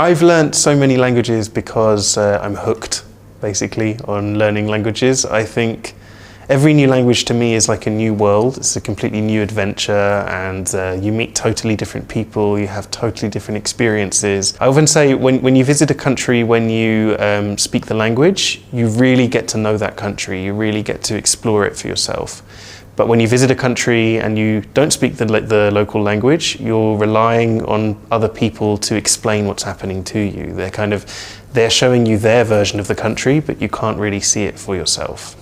I've learnt so many languages because I'm hooked, basically, on learning languages. I think every new language to me is like a new world. It's a completely new adventure, and you meet totally different people, you have totally different experiences. I often say when you visit a country, when you speak the language, you really get to know that country, you really get to explore it for yourself. But when you visit a country and you don't speak the local language, you're relying on other people to explain what's happening to you. They're showing you their version of the country, but you can't really see it for yourself.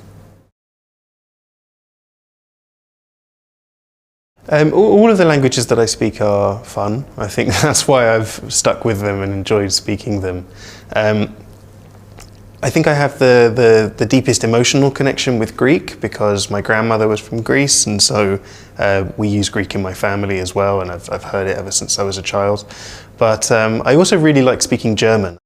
All of the languages that I speak are fun. I think that's why I've stuck with them and enjoyed speaking them. I think I have the deepest emotional connection with Greek because my grandmother was from Greece, and so we use Greek in my family as well, and I've heard it ever since I was a child. But I also really like speaking German.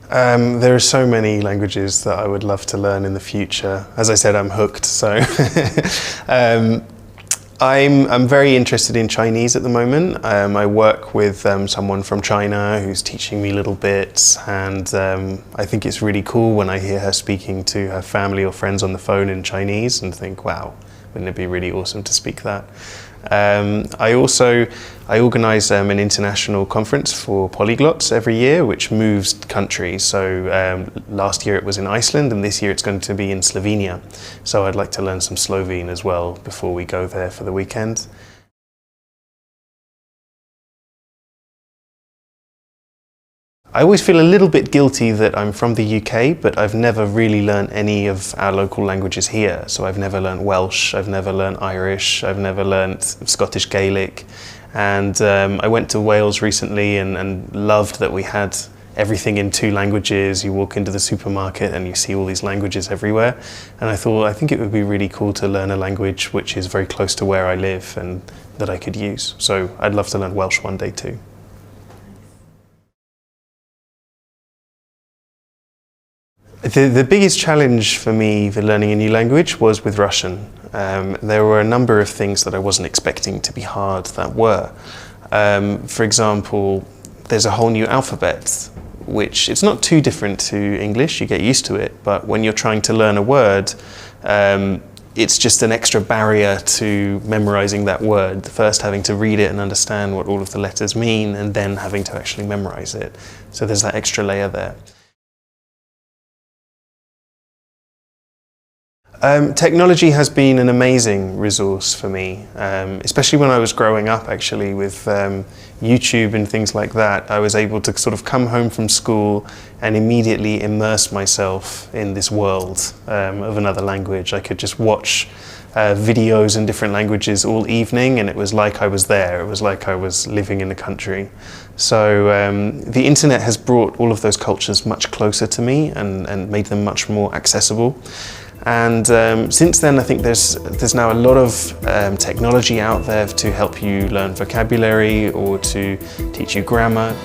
There are so many languages that I would love to learn in the future. As I said, I'm hooked, so I'm very interested in Chinese at the moment. I work with someone from China who's teaching me little bits, and I think it's really cool when I hear her speaking to her family or friends on the phone in Chinese and think, wow, wouldn't it be really awesome to speak that? I organise an international conference for polyglots every year, which moves countries. So last year it was in Iceland, and this year it's going to be in Slovenia. So I'd like to learn some Slovene as well before we go there for the weekend. I always feel a little bit guilty that I'm from the UK, but I've never really learned any of our local languages here. So I've never learned Welsh, I've never learned Irish, I've never learned Scottish Gaelic. And I went to Wales recently and loved that we had everything in 2 languages. You walk into the supermarket and you see all these languages everywhere. And I think it would be really cool to learn a language which is very close to where I live and that I could use. So I'd love to learn Welsh one day too. The biggest challenge for me for learning a new language was with Russian. There were a number of things that I wasn't expecting to be hard that were. For example, there's a whole new alphabet, which it's not too different to English, you get used to it, but when you're trying to learn a word, it's just an extra barrier to memorizing that word. First having to read it and understand what all of the letters mean, and then having to actually memorize it. So there's that extra layer there. Technology has been an amazing resource for me, especially when I was growing up actually with YouTube and things like that. I was able to sort of come home from school and immediately immerse myself in this world of another language. I could just watch videos in different languages all evening, and it was like I was there. It was like I was living in the country. So the internet has brought all of those cultures much closer to me and made them much more accessible. And since then, I think there's now a lot of technology out there to help you learn vocabulary or to teach you grammar.